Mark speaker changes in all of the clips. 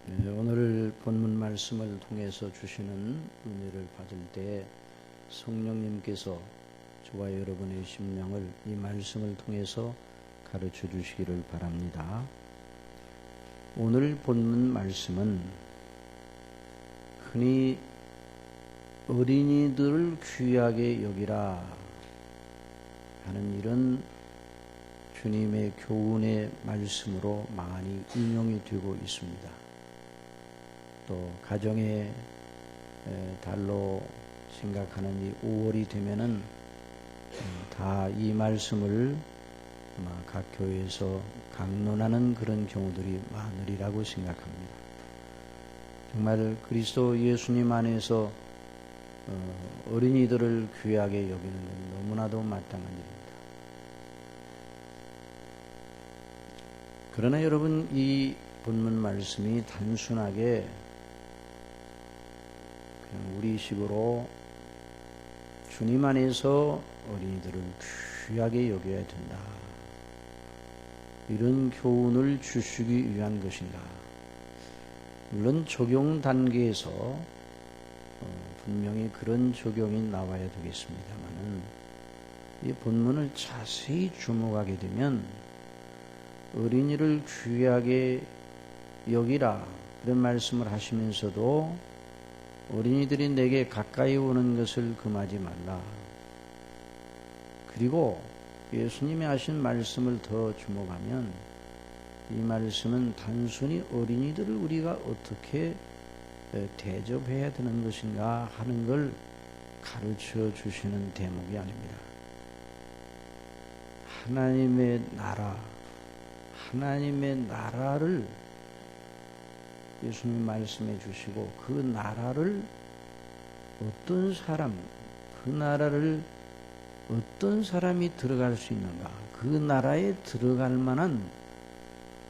Speaker 1: 오늘 본문 말씀을 통해서 주시는 은혜를 받을 때 성령님께서 저와 여러분의 심령을 이 말씀을 통해서 가르쳐 주시기를 바랍니다. 오늘 본문 말씀은 흔히 어린이들을 귀하게 여기라 하는 이런 주님의 교훈의 말씀으로 많이 인용이 되고 있습니다. 또 가정의 달로 생각하는 이 5월이 되면은 다 이 말씀을 각 교회에서 강론하는 그런 경우들이 많으리라고 생각합니다. 정말 그리스도 예수님 안에서 어린이들을 귀하게 여기는 건 너무나도 마땅한 일입니다. 그러나 여러분, 이 본문 말씀이 단순하게 그냥 우리식으로 주님 안에서 어린이들을 귀하게 여겨야 된다, 이런 교훈을 주시기 위한 것인가? 물론 적용 단계에서 분명히 그런 적용이 나와야 되겠습니다만은 이 본문을 자세히 주목하게 되면 어린이를 귀하게 여기라, 그런 말씀을 하시면서도 어린이들이 내게 가까이 오는 것을 금하지 말라, 그리고 예수님이 하신 말씀을 더 주목하면 이 말씀은 단순히 어린이들을 우리가 어떻게 대접해야 되는 것인가 하는 걸 가르쳐 주시는 대목이 아닙니다. 하나님의 나라를 예수님 말씀해 주시고, 그 나라를 어떤 사람, 그 나라를 어떤 사람이 들어갈 수 있는가, 그 나라에 들어갈 만한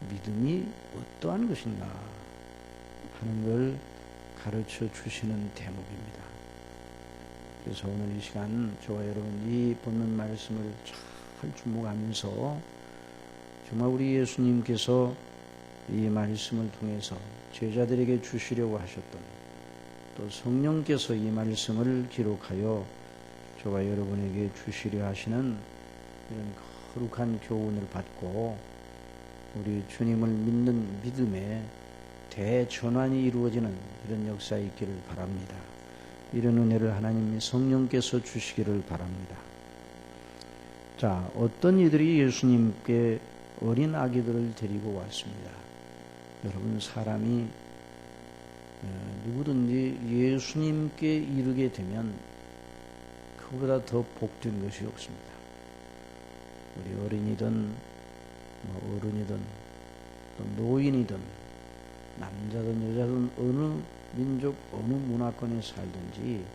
Speaker 1: 믿음이 어떠한 것인가 하는 걸 가르쳐 주시는 대목입니다. 그래서 오늘 이 시간 저와 여러분 이 본문 말씀을 잘 주목하면서 정말 우리 예수님께서 이 말씀을 통해서 제자들에게 주시려고 하셨던, 또 성령께서 이 말씀을 기록하여 저와 여러분에게 주시려 하시는 이런 거룩한 교훈을 받고 우리 주님을 믿는 믿음의 대전환이 이루어지는 이런 역사 있기를 바랍니다. 이런 은혜를 하나님 성령께서 주시기를 바랍니다. 자, 어떤 이들이 예수님께 어린 아기들을 데리고 왔습니다. 여러분, 사람이 누구든지 예수님께 이르게 되면 그보다 더 복된 것이 없습니다. 우리 어린이든 어른이든 또 노인이든 남자든 여자든 어느 민족 어느 문화권에 살든지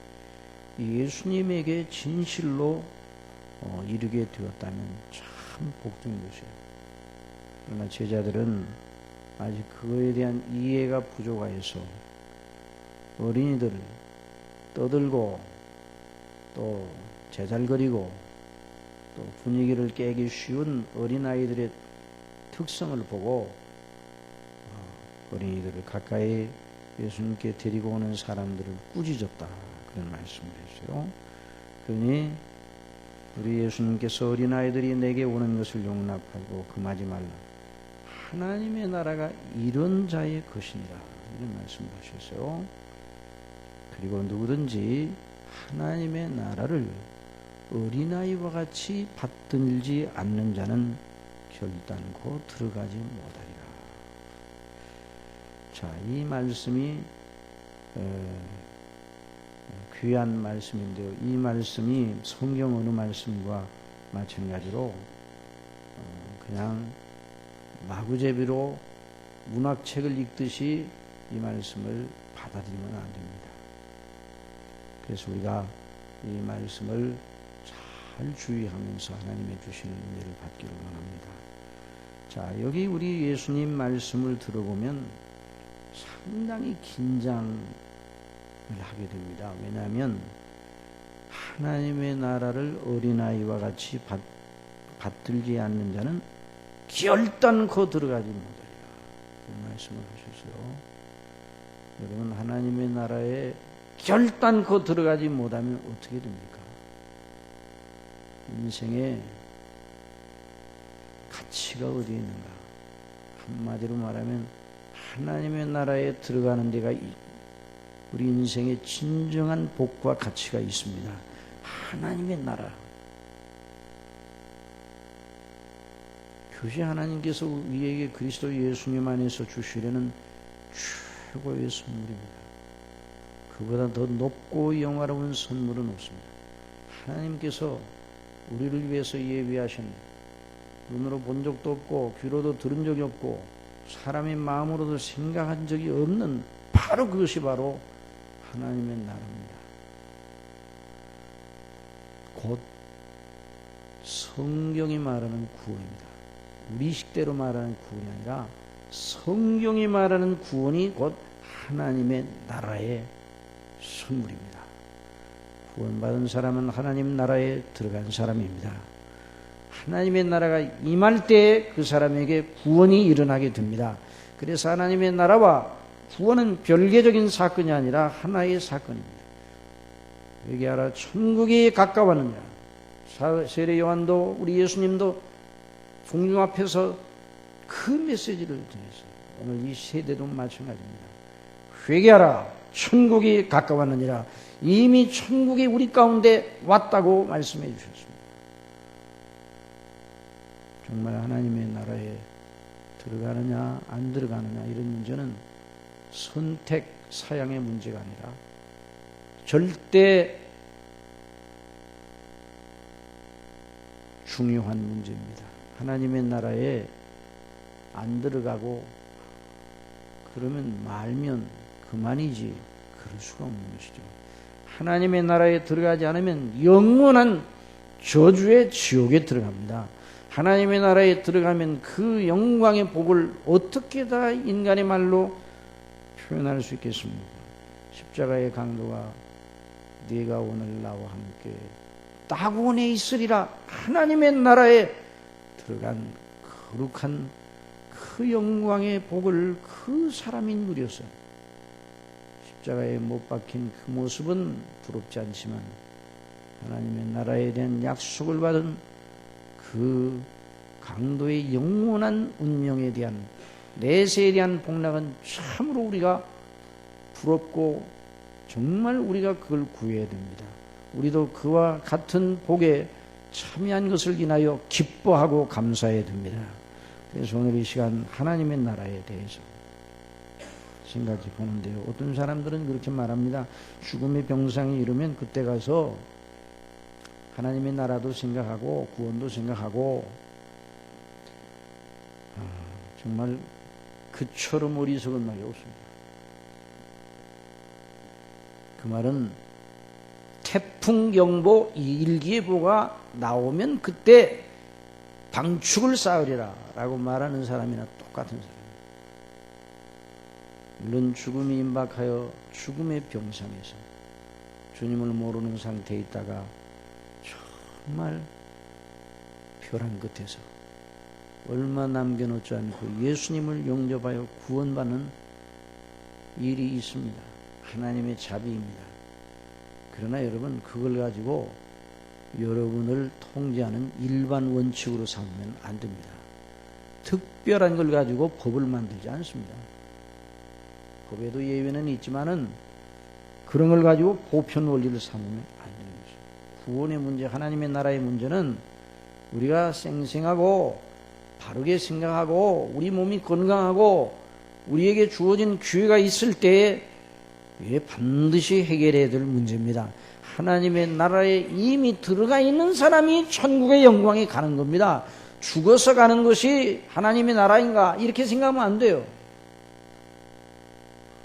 Speaker 1: 예수님에게 진실로 이르게 되었다면 참 복된 것이에요. 그러나 제자들은 아직 그거에 대한 이해가 부족하여서 어린이들을 떠들고 또 제잘거리고 또 분위기를 깨기 쉬운 어린아이들의 특성을 보고 어린이들을 가까이 예수님께 데리고 오는 사람들을 꾸짖었다, 그런 말씀을 했어요. 그러니 우리 예수님께서 어린아이들이 내게 오는 것을 용납하고 금하지 말라, 하나님의 나라가 이런 자의 것이니라, 이런 말씀을 하셨어요. 그리고 누구든지 하나님의 나라를 어린아이와 같이 받들지 않는 자는 결단코 들어가지 못하리라. 자, 이 말씀이 귀한 말씀인데요, 이 말씀이 성경 어느 말씀과 마찬가지로 그냥 마구제비로 문학책을 읽듯이 이 말씀을 받아들이면 안 됩니다. 그래서 우리가 이 말씀을 잘 주의하면서 하나님의 주시는 은혜를 받기를 원합니다. 자, 여기 우리 예수님 말씀을 들어보면 상당히 긴장을 하게 됩니다. 왜냐하면 하나님의 나라를 어린아이와 같이 받들지 않는 자는 결단코 들어가지 못하리라, 그 말씀을 하셨어요. 여러분, 하나님의 나라에 결단코 들어가지 못하면 어떻게 됩니까? 인생에 가치가 어디에 있는가? 한마디로 말하면 하나님의 나라에 들어가는 데가 우리 인생의 진정한 복과 가치가 있습니다. 하나님의 나라. 그것이 하나님께서 우리에게 그리스도 예수님 안에서 주시려는 최고의 선물입니다. 그보다 더 높고 영화로운 선물은 없습니다. 하나님께서 우리를 위해서 예비하신, 눈으로 본 적도 없고 귀로도 들은 적이 없고 사람의 마음으로도 생각한 적이 없는 바로 그것이 바로 하나님의 나라입니다. 곧 성경이 말하는 구원입니다. 우리 식대로 말하는 구원이 아니라 성경이 말하는 구원이 곧 하나님의 나라의 선물입니다. 구원받은 사람은 하나님 나라에 들어간 사람입니다. 하나님의 나라가 임할 때에 그 사람에게 구원이 일어나게 됩니다. 그래서 하나님의 나라와 구원은 별개적인 사건이 아니라 하나의 사건입니다. 회개하라, 천국이 가까웠느냐. 세례 요한도 우리 예수님도 공중 앞에서 그 메시지를 드렸어요. 오늘 이 세대도 마찬가지입니다. 회개하라, 천국이 가까웠느니라. 이미 천국이 우리 가운데 왔다고 말씀해 주셨습니다. 정말 하나님의 나라에 들어가느냐 안 들어가느냐 이런 문제는 선택 사양의 문제가 아니라 절대 중요한 문제입니다. 하나님의 나라에 안 들어가고 그러면 말면 그만이지 그럴 수가 없는 것이죠. 하나님의 나라에 들어가지 않으면 영원한 저주의 지옥에 들어갑니다. 하나님의 나라에 들어가면 그 영광의 복을 어떻게 다 인간의 말로 표현할 수 있겠습니까? 십자가의 강도가 네가 오늘 나와 함께 낙원에 있으리라. 하나님의 나라에 들어간 거룩한 그 영광의 복을 그 사람이 누렸어요. 십자가에 못 박힌 그 모습은 부럽지 않지만 하나님의 나라에 대한 약속을 받은 그 강도의 영원한 운명에 대한 내세에 대한 복락은 참으로 우리가 부럽고 정말 우리가 그걸 구해야 됩니다. 우리도 그와 같은 복에 참여한 것을 인하여 기뻐하고 감사해야 됩니다. 그래서 오늘 이 시간 하나님의 나라에 대해서 생각해 보는데요. 어떤 사람들은 그렇게 말합니다. 죽음의 병상이 이르면 그때 가서 하나님의 나라도 생각하고 구원도 생각하고 정말 그처럼 어리석은 말이 없습니다. 그 말은 태풍경보 일기예보가 나오면 그때 방축을 쌓으리라 라고 말하는 사람이나 똑같은 사람입니다. 물론 죽음이 임박하여 죽음의 병상에서 주님을 모르는 상태에 있다가 정말 벼랑 끝에서 얼마 남겨놓지 않고 예수님을 영접하여 구원받는 일이 있습니다. 하나님의 자비입니다. 그러나 여러분 그걸 가지고 여러분을 통제하는 일반 원칙으로 삼으면 안 됩니다. 특별한 걸 가지고 법을 만들지 않습니다. 법에도 예외는 있지만은 그런 걸 가지고 보편 원리를 삼으면 안 되는 거죠. 구원의 문제, 하나님의 나라의 문제는 우리가 쌩쌩하고 바르게 생각하고 우리 몸이 건강하고 우리에게 주어진 기회가 있을 때에 반드시 해결해야 될 문제입니다. 하나님의 나라에 이미 들어가 있는 사람이 천국의 영광에 가는 겁니다. 죽어서 가는 것이 하나님의 나라인가 이렇게 생각하면 안 돼요.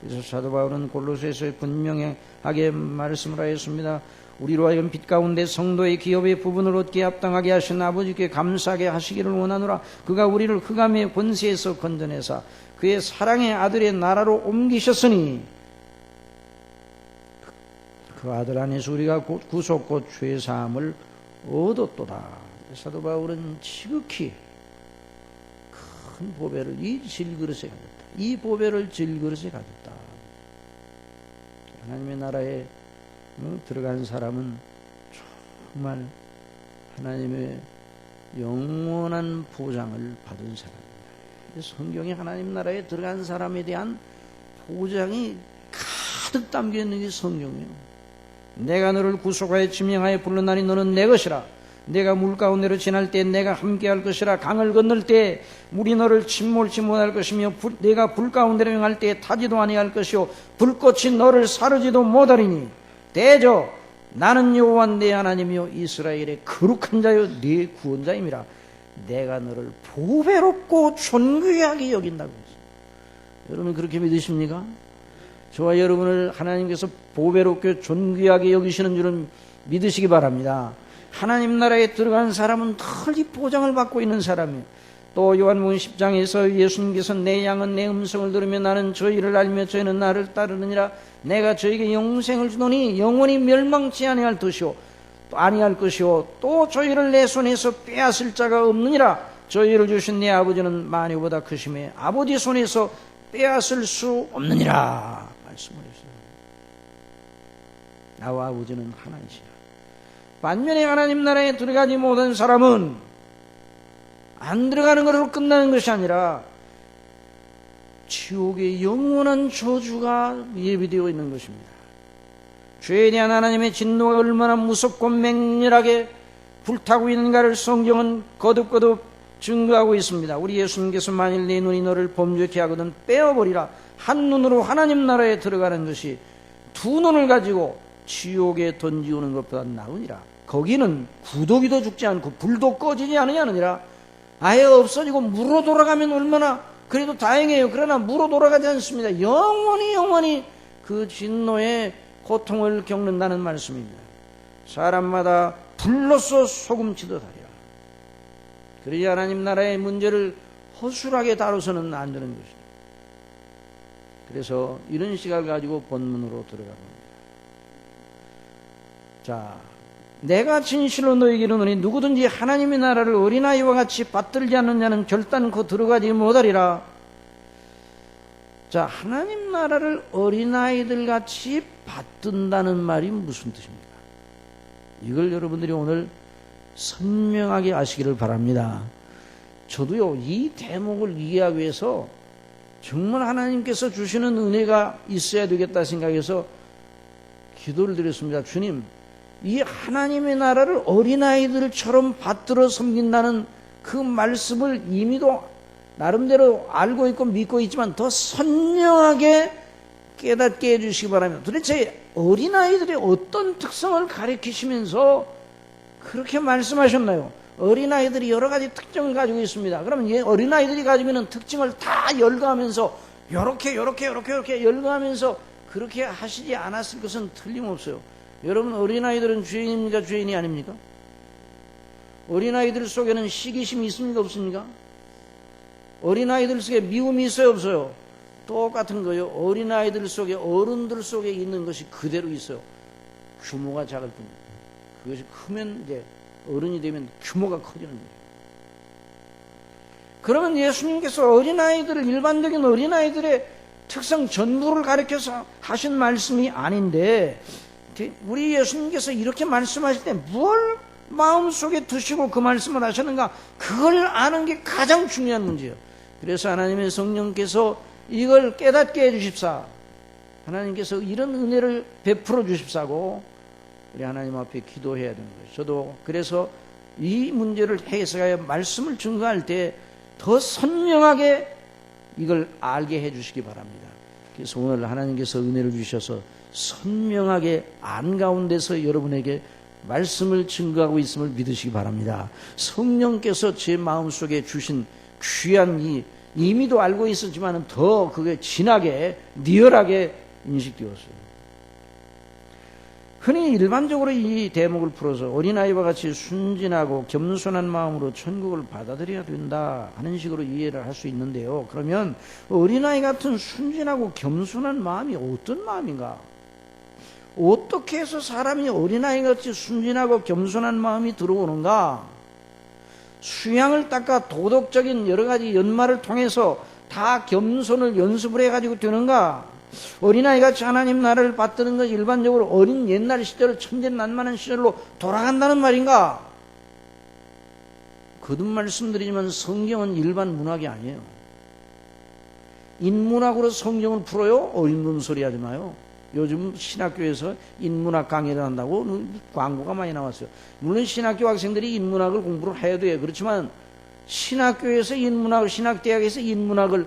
Speaker 1: 그래서 사도 바울은 골로새서에 분명하게 말씀을 하였습니다. 우리로 하여금 빛 가운데 성도의 기업의 부분을 얻게 합당하게 하신 아버지께 감사하게 하시기를 원하노라. 그가 우리를 흑암의 권세에서 건져내사 그의 사랑의 아들의 나라로 옮기셨으니 그 아들 안에서 우리가 구속 곧 죄 사함을 얻었도다. 사도 바울은 지극히 큰 보배를 이 질그릇에 가졌다. 이 보배를 질그릇에 가졌다. 하나님의 나라에 들어간 사람은 정말 하나님의 영원한 보장을 받은 사람입니다. 성경에 하나님 나라에 들어간 사람에 대한 보장이 가득 담겨 있는 게 성경이에요. 내가 너를 구속하여 지명하여 불렀나니 너는 내 것이라. 내가 물 가운데로 지날 때 내가 함께할 것이라. 강을 건널 때 물이 너를 침몰치 못할 것이며 내가 불 가운데로 행할 때 타지도 아니할 것이요 불꽃이 너를 사르지도 못하리니 대저 나는 여호와 내 하나님이요 이스라엘의 거룩한 자요 네 구원자임이라. 내가 너를 보배롭고 존귀하게 여긴다고 했어요. 여러분 그렇게 믿으십니까? 저와 여러분을 하나님께서 보배롭게 존귀하게 여기시는 줄은 믿으시기 바랍니다. 하나님 나라에 들어간 사람은 널리 보장을 받고 있는 사람이에요. 또 요한복음 10장에서 예수님께서 내 양은 내 음성을 들으며 나는 저희를 알며 저희는 나를 따르느니라. 내가 저에게 영생을 주노니 영원히 멸망치 아니할 것이요 또 저희를 내 손에서 빼앗을 자가 없느니라. 저희를 주신 내 아버지는 만유보다 크심에 아버지 손에서 빼앗을 수 없느니라 말씀을 했어요. 나와 아버지는 하나이시라. 반면에 하나님 나라에 들어가지 못한 사람은 안 들어가는 것으로 끝나는 것이 아니라 지옥의 영원한 저주가 예비되어 있는 것입니다. 죄에 대한 하나님의 진노가 얼마나 무섭고 맹렬하게 불타고 있는가를 성경은 거듭거듭 증거하고 있습니다. 우리 예수님께서 만일 내 눈이 너를 범죄케 하거든 빼어버리라. 한 눈으로 하나님 나라에 들어가는 것이 두 눈을 가지고 지옥에 던지우는 것보다 나으니라. 거기는 구더기도 죽지 않고 불도 꺼지지 않으냐느니라. 아예 없어지고 무로 돌아가면 얼마나 그래도 다행이에요. 그러나 무로 돌아가지 않습니다. 영원히 그 진노의 고통을 겪는다는 말씀입니다. 사람마다 불로써 소금치듯 하리라. 그러지 하나님 나라의 문제를 허술하게 다뤄서는 안 되는 것입니다. 그래서 이런 시각을 가지고 본문으로 들어가 봅니다. 자, 내가 진실로 너에게 이르노니 누구든지 하나님의 나라를 어린아이와 같이 받들지 않는 자는 결단코 들어가지 못하리라. 자, 하나님 나라를 어린아이들 같이 받든다는 말이 무슨 뜻입니까? 이걸 여러분들이 오늘 선명하게 아시기를 바랍니다. 저도요, 이 대목을 이해하기 위해서 정말 하나님께서 주시는 은혜가 있어야 되겠다 생각해서 기도를 드렸습니다. 주님, 이 하나님의 나라를 어린아이들처럼 받들어 섬긴다는 그 말씀을 이미도 나름대로 알고 있고 믿고 있지만 더 선명하게 깨닫게 해주시기 바랍니다. 도대체 어린아이들의 어떤 특성을 가리키시면서 그렇게 말씀하셨나요? 어린아이들이 여러 가지 특징을 가지고 있습니다. 그러면 어린아이들이 가지고 있는 특징을 다 열거하면서 요렇게 열거하면서 그렇게 하시지 않았을 것은 틀림없어요. 여러분, 어린아이들은 죄인입니까? 죄인이 아닙니까? 어린아이들 속에는 시기심이 있습니까? 없습니까? 어린아이들 속에 미움이 있어요? 없어요? 똑같은 거예요. 어린아이들 속에, 어른들 속에 있는 것이 그대로 있어요. 규모가 작을 뿐입니다. 그것이 크면 이제 어른이 되면 규모가 커지는 거예요. 그러면 예수님께서 어린아이들을, 일반적인 어린아이들의 특성 전부를 가리켜서 하신 말씀이 아닌데, 우리 예수님께서 이렇게 말씀하실 때 뭘 마음속에 두시고 그 말씀을 하셨는가, 그걸 아는 게 가장 중요한 문제예요. 그래서 하나님의 성령께서 이걸 깨닫게 해주십사, 하나님께서 이런 은혜를 베풀어 주십사고 우리 하나님 앞에 기도해야 되는 거예요. 저도 그래서 이 문제를 해석하여 말씀을 증거할 때 더 선명하게 이걸 알게 해주시기 바랍니다. 그래서 오늘 하나님께서 은혜를 주셔서 선명하게 안 가운데서 여러분에게 말씀을 증거하고 있음을 믿으시기 바랍니다. 성령께서 제 마음속에 주신 귀한 이미도 알고 있었지만 더 그게 진하게 리얼하게 인식되었어요. 흔히 일반적으로 이 대목을 풀어서 어린아이와 같이 순진하고 겸손한 마음으로 천국을 받아들여야 된다 하는 식으로 이해를 할 수 있는데요. 그러면 어린아이 같은 순진하고 겸손한 마음이 어떤 마음인가? 어떻게 해서 사람이 어린아이같이 순진하고 겸손한 마음이 들어오는가? 수양을 닦아 도덕적인 여러 가지 연말을 통해서 다 겸손을 연습을 해가지고 되는가? 어린아이가 하나님 나라를 받드는 건 일반적으로 어린 옛날 시절 천진난만한 시절로 돌아간다는 말인가? 거듭 말씀드리지만 성경은 일반 문학이 아니에요. 인문학으로 성경을 풀어요? 어림없는 소리 하지 마요. 요즘 신학교에서 인문학 강의를 한다고 광고가 많이 나왔어요. 물론 신학교 학생들이 인문학을 공부를 해야 돼요. 그렇지만 신학교에서 인문학을, 신학대학에서 인문학을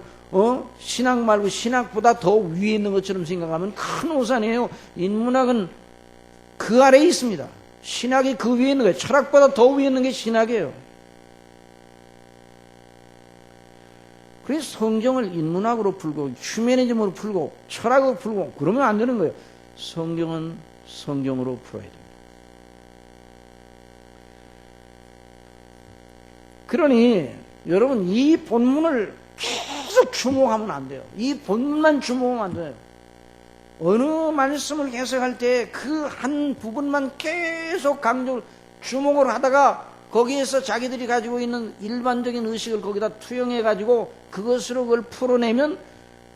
Speaker 1: 신학 말고 신학보다 더 위에 있는 것처럼 생각하면 큰 오산이에요. 인문학은 그 아래에 있습니다. 신학이 그 위에 있는 거예요. 철학보다 더 위에 있는 게 신학이에요. 그래서 성경을 인문학으로 풀고 휴머니즘으로 풀고 철학으로 풀고 그러면 안 되는 거예요. 성경은 성경으로 풀어야 됩니다. 그러니 여러분 이 본문을 계속 주목하면 안 돼요. 이 본문만 주목하면 안 돼요. 어느 말씀을 해석할 때 그 한 부분만 계속 주목을 하다가 거기에서 자기들이 가지고 있는 일반적인 의식을 거기다 투영해 가지고 그것으로 그걸 풀어내면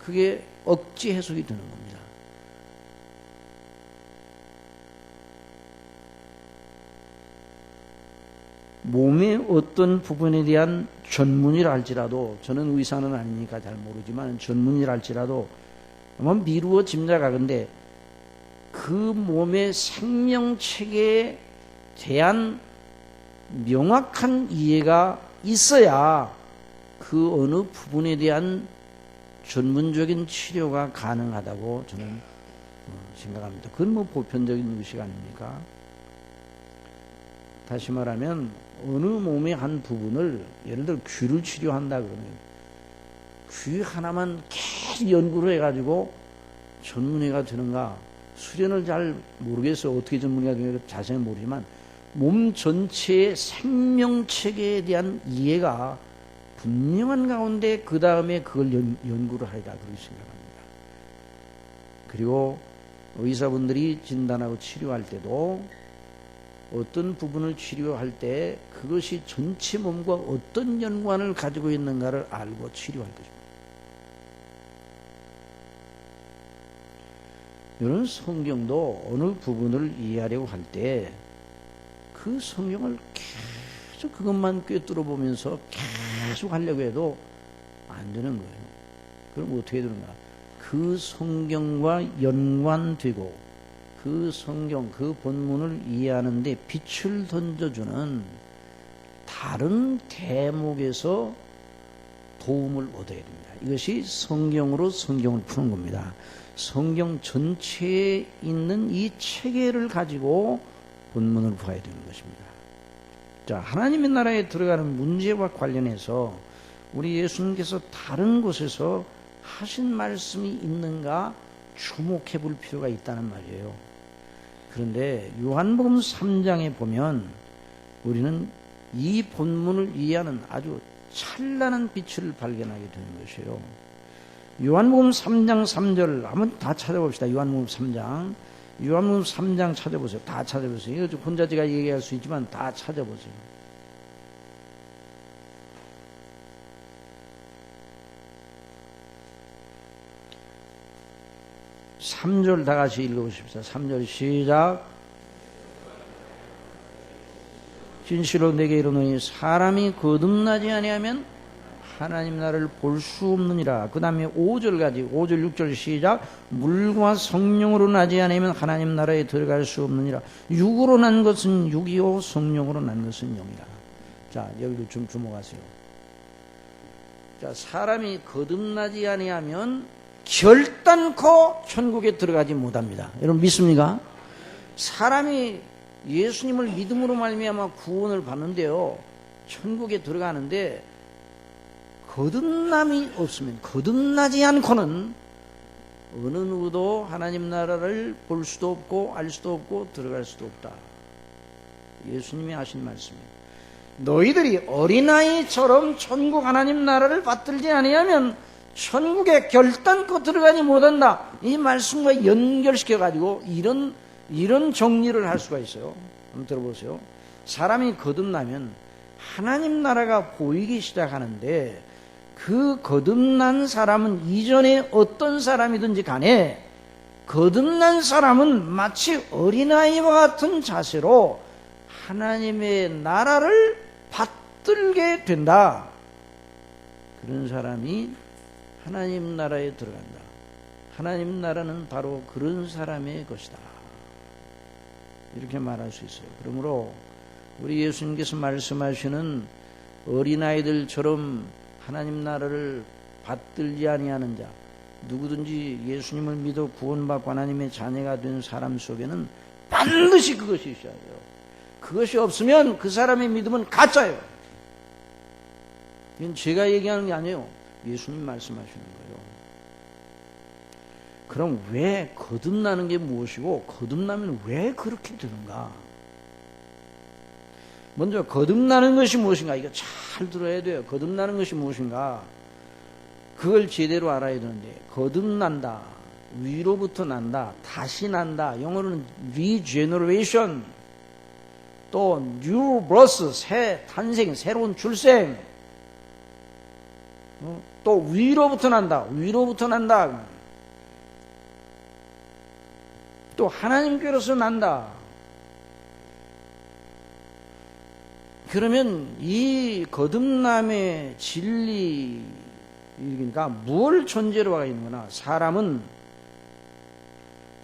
Speaker 1: 그게 억지 해석이 되는 겁니다. 몸의 어떤 부분에 대한 전문이라 할지라도, 저는 의사는 아니니까 잘 모르지만 전문이라 할지라도 아마 미루어 짐작하건대 그 몸의 생명체계에 대한 명확한 이해가 있어야 그 어느 부분에 대한 전문적인 치료가 가능하다고 저는 생각합니다. 그건 뭐 보편적인 의식 아닙니까? 다시 말하면 어느 몸의 한 부분을, 예를 들어 귀를 치료한다 그러면 귀 하나만 계속 연구를 해가지고 전문의가 되는가, 수련을 잘 모르겠어요. 어떻게 전문의가 되는가 자세히 모르지만 몸 전체의 생명체계에 대한 이해가 분명한 가운데 그 다음에 그걸 연구를 하리라 그렇게 생각합니다. 그리고 의사분들이 진단하고 치료할 때도 어떤 부분을 치료할 때 그것이 전체 몸과 어떤 연관을 가지고 있는가를 알고 치료할 것입니다. 이런 성경도 어느 부분을 이해하려고 할 때 그 성경을 계속 그것만 꿰뚫어 보면서 계속 하려고 해도 안 되는 거예요. 그럼 어떻게 되는가? 그 성경과 연관되고 그 성경, 그 본문을 이해하는데 빛을 던져주는 다른 대목에서 도움을 얻어야 됩니다. 이것이 성경으로 성경을 푸는 겁니다. 성경 전체에 있는 이 체계를 가지고 본문을 봐야 되는 것입니다. 자, 하나님의 나라에 들어가는 문제와 관련해서 우리 예수님께서 다른 곳에서 하신 말씀이 있는가 주목해 볼 필요가 있다는 말이에요. 그런데 요한복음 3장에 보면 우리는 이 본문을 이해하는 아주 찬란한 빛을 발견하게 되는 것이에요. 요한복음 3장 3절 한번 다 찾아봅시다. 요한복음 3장. 요한복음 3장 찾아보세요. 다 찾아보세요. 이거 혼자 제가 얘기할 수 있지만 다 찾아보세요. 삼절 다 같이 읽어보십시오. 3절 시작. 진실로 내게 이르노니 사람이 거듭나지 아니하면 하나님 나라를 볼 수 없느니라. 그 다음에 5절까지 5절 6절 시작. 물과 성령으로 나지 않으면 하나님 나라에 들어갈 수 없느니라. 육으로 난 것은 육이요 성령으로 난 것은 영이라. 자, 여기도 좀 주목하세요. 자, 사람이 거듭나지 아니하면 결단코 천국에 들어가지 못합니다. 여러분 믿습니까? 사람이 예수님을 믿음으로 말미암아 구원을 받는데요, 천국에 들어가는데 거듭남이 없으면, 거듭나지 않고는 어느 누구도 하나님 나라를 볼 수도 없고 알 수도 없고 들어갈 수도 없다. 예수님이 하신 말씀입니다. 너희들이 어린아이처럼 천국 하나님 나라를 받들지 아니하면 천국에 결단코 들어가지 못한다. 이 말씀과 연결시켜가지고 이런 정리를 할 수가 있어요. 한번 들어보세요. 사람이 거듭나면 하나님 나라가 보이기 시작하는데 그 거듭난 사람은 이전에 어떤 사람이든지 간에 거듭난 사람은 마치 어린아이와 같은 자세로 하나님의 나라를 받들게 된다. 그런 사람이 하나님 나라에 들어간다. 하나님 나라는 바로 그런 사람의 것이다. 이렇게 말할 수 있어요. 그러므로 우리 예수님께서 말씀하시는 어린아이들처럼 하나님 나라를 받들지 아니하는 자, 누구든지 예수님을 믿어 구원받고 하나님의 자녀가 된 사람 속에는 반드시 그것이 있어야 돼요. 그것이 없으면 그 사람의 믿음은 가짜예요. 이건 제가 얘기하는 게 아니에요. 예수님 말씀하시는 거예요. 그럼 왜 거듭나는 게 무엇이고 거듭나면 왜 그렇게 되는가? 먼저 거듭나는 것이 무엇인가? 이거 잘 들어야 돼요. 거듭나는 것이 무엇인가? 그걸 제대로 알아야 되는데, 거듭난다, 위로부터 난다, 다시 난다, 영어로는 regeneration, 또 new birth, 새 탄생, 새로운 출생, 또 위로부터 난다, 위로부터 난다, 또 하나님께로서 난다. 그러면 이 거듭남의 진리, 그러니까 뭘 전제로 하고 있는 거나, 사람은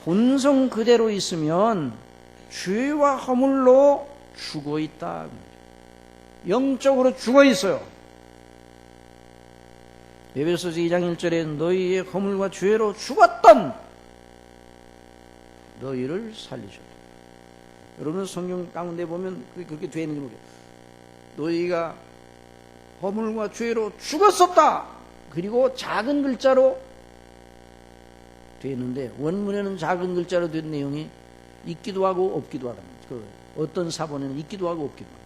Speaker 1: 본성 그대로 있으면 죄와 허물로 죽어 있다. 영적으로 죽어 있어요. 에베소서 2장 1절에 너희의 허물과 죄로 죽었던 너희를 살리셨다. 여러분 성경 가운데 보면 그렇게 되어 있는지 모르겠어요. 너희가 허물과 죄로 죽었었다. 그리고 작은 글자로 되어 있는데, 원문에는 작은 글자로 된 내용이 있기도 하고 없기도 하다. 어떤 사본에는 있기도 하고 없기도 하고.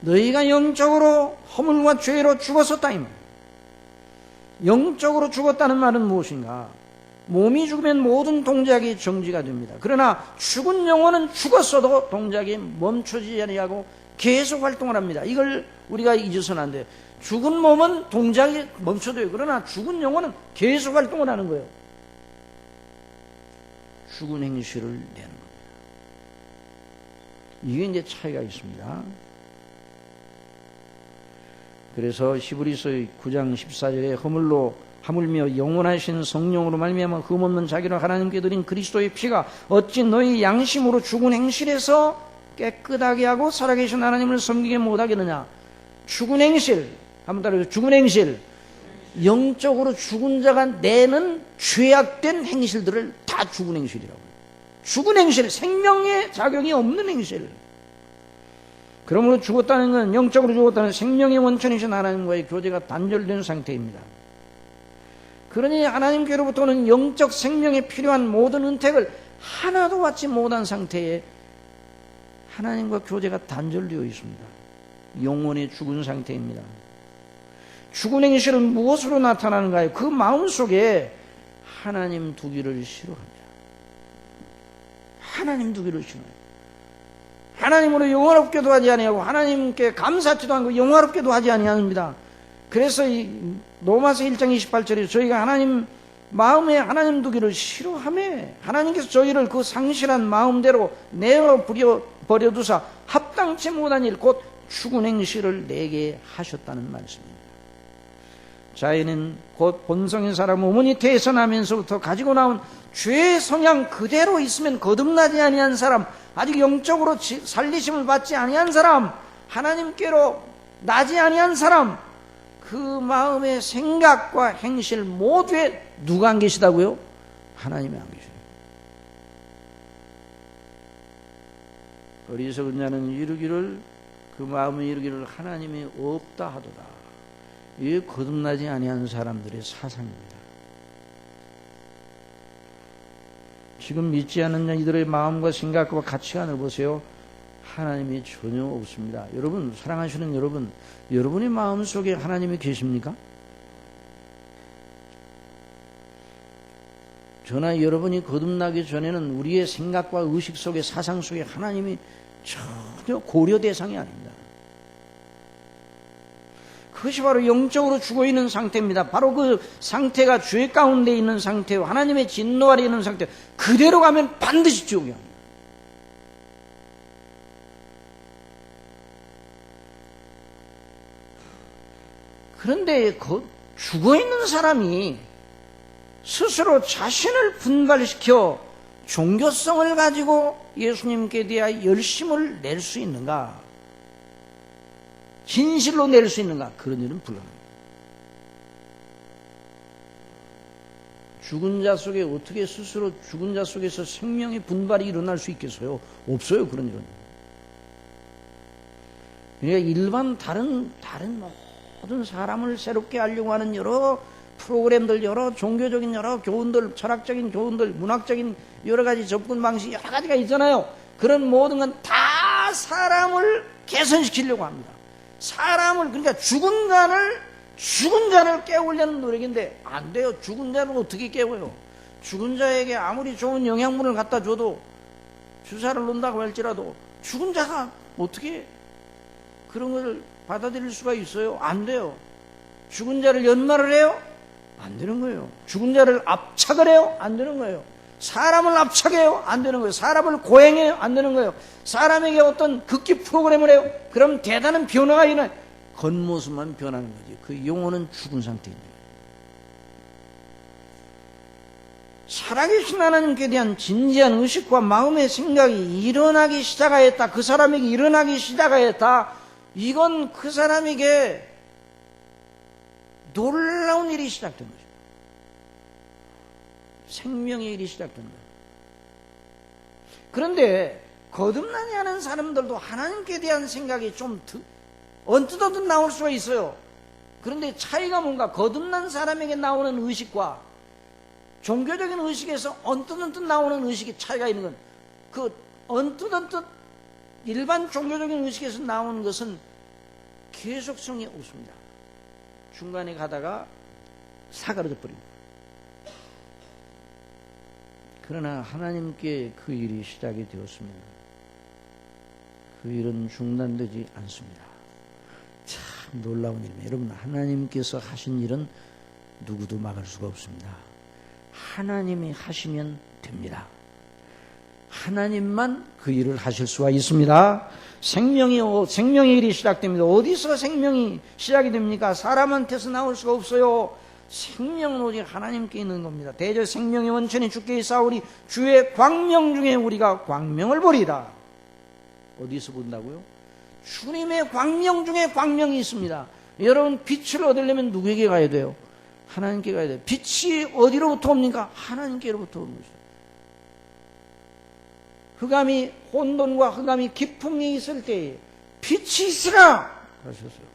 Speaker 1: 너희가 영적으로 허물과 죄로 죽었었다. 영적으로 죽었다는 말은 무엇인가? 몸이 죽으면 모든 동작이 정지가 됩니다. 그러나 죽은 영혼은 죽었어도 동작이 멈춰지지 아니하고 계속 활동을 합니다. 이걸 우리가 잊어서는 안 돼요. 죽은 몸은 동작이 멈춰져요. 그러나 죽은 영혼은 계속 활동을 하는 거예요. 죽은 행실을 내는 겁니다. 이게 이제 차이가 있습니다. 그래서 히브리서 9장 14절에 하물며 영원하신 성령으로 말미암아 흠없는 자기를 하나님께 드린 그리스도의 피가 어찌 너희 양심으로 죽은 행실에서 깨끗하게 하고 살아계신 하나님을 섬기게 못하겠느냐. 죽은 행실, 한번 따라해서 죽은 행실, 영적으로 죽은 자가 내는 죄악된 행실들을 다 죽은 행실이라고 해요. 죽은 행실, 생명의 작용이 없는 행실. 그러므로 죽었다는 건, 영적으로 죽었다는 생명의 원천이신 하나님과의 교제가 단절된 상태입니다. 그러니 하나님께로부터는 영적 생명에 필요한 모든 은택을 하나도 받지 못한 상태에 하나님과 교제가 단절되어 있습니다. 영혼의 죽은 상태입니다. 죽은 행실은 무엇으로 나타나는가요? 그 마음속에 하나님 두기를 싫어합니다. 하나님 두기를 싫어해요. 하나님으로 영화롭게도 하지 아니하고 하나님께 감사하지도 않고 영화롭게도 하지 아니합니다. 그래서 이 로마서 1장 28절에 저희가 하나님 마음에 하나님 두기를 싫어하며 하나님께서 저희를 그 상실한 마음대로 내어 버려두사 합당치 못한 일 곧 죽은 행실을 내게 하셨다는 말씀입니다. 자연은 곧 본성의 사람 어머니 태어나면서부터 가지고 나온 죄의 성향 그대로 있으면 거듭나지 아니한 사람, 아직 영적으로 살리심을 받지 아니한 사람, 하나님께로 나지 아니한 사람, 그 마음의 생각과 행실 모두에 누가 안 계시다고요? 하나님이 안 계셔요. 어리석은 자는 이르기를, 그 마음에 이르기를 하나님이 없다 하도다. 이게 거듭나지 아니한 사람들의 사상입니다. 지금 믿지 않는 이들의 마음과 생각과 가치관을 보세요. 하나님이 전혀 없습니다. 여러분, 사랑하시는 여러분, 여러분의 마음속에 하나님이 계십니까? 저나 여러분이 거듭나기 전에는 우리의 생각과 의식 속에, 사상 속에 하나님이 전혀 고려 대상이 아닙니다. 그것이 바로 영적으로 죽어있는 상태입니다. 바로 그 상태가 죄 가운데 있는 상태요, 하나님의 진노 아래 있는 상태. 그대로 가면 반드시 지옥이 합니다. 그런데 죽어있는 사람이 스스로 자신을 분발시켜 종교성을 가지고 예수님께 대하여 열심을 낼 수 있는가? 진실로 낼 수 있는가? 그런 일은 불가능합니다. 죽은 자 속에 어떻게 스스로 죽은 자 속에서 생명의 분발이 일어날 수 있겠어요? 없어요, 그런 일은. 그러니까 일반 다른 모든 사람을 새롭게 하려고 하는 여러 프로그램들, 여러 종교적인 여러 교훈들, 철학적인 교훈들, 문학적인 여러 가지 접근 방식 여러 가지가 있잖아요. 그런 모든 건 다 사람을 개선시키려고 합니다. 사람을, 그러니까 죽은 자를 깨우려는 노력인데 안 돼요. 죽은 자를 어떻게 깨워요? 죽은 자에게 아무리 좋은 영양분을 갖다 줘도, 주사를 놓는다고 할지라도 죽은 자가 어떻게 그런 것을 받아들일 수가 있어요? 안 돼요. 죽은 자를 연말을 해요? 안 되는 거예요. 죽은 자를 압착을 해요? 안 되는 거예요. 사람을 압착해요? 안 되는 거예요. 사람을 고행해요? 안 되는 거예요. 사람에게 어떤 극기 프로그램을 해요? 그럼 대단한 변화가 일어나요. 겉모습만 변하는 거지. 그 영혼은 죽은 상태입니다. 살아계신 하나님께 대한 진지한 의식과 마음의 생각이 일어나기 시작하였다. 그 사람에게 일어나기 시작하였다. 이건 그 사람에게 놀라운 일이 시작된 거죠. 생명의 일이 시작된 거예요. 그런데 거듭나지 않은 사람들도 하나님께 대한 생각이 좀 언뜻언뜻 나올 수가 있어요. 그런데 차이가 뭔가, 거듭난 사람에게 나오는 의식과 종교적인 의식에서 언뜻언뜻 나오는 의식이 차이가 있는 건, 그 언뜻언뜻 일반 종교적인 의식에서 나오는 것은 계속성이 없습니다. 중간에 가다가 사그라져 버립니다. 그러나 하나님께 그 일이 시작이 되었습니다. 그 일은 중단되지 않습니다. 참 놀라운 일입니다. 여러분, 하나님께서 하신 일은 누구도 막을 수가 없습니다. 하나님이 하시면 됩니다. 하나님만 그 일을 하실 수가 있습니다. 생명의 일이 시작됩니다. 어디서 생명이 시작이 됩니까? 사람한테서 나올 수가 없어요. 생명은 오직 하나님께 있는 겁니다. 대저 생명의 원천이 주께 있사오니 주의 광명 중에 우리가 광명을 보리다. 어디서 본다고요? 주님의 광명 중에 광명이 있습니다. 여러분, 빛을 얻으려면 누구에게 가야 돼요? 하나님께 가야 돼요. 빛이 어디로부터 옵니까? 하나님께로부터 오는 것이죠. 흑암이, 혼돈과 흑암이 깊음이 있을 때에 빛이 있으라 하셨어요.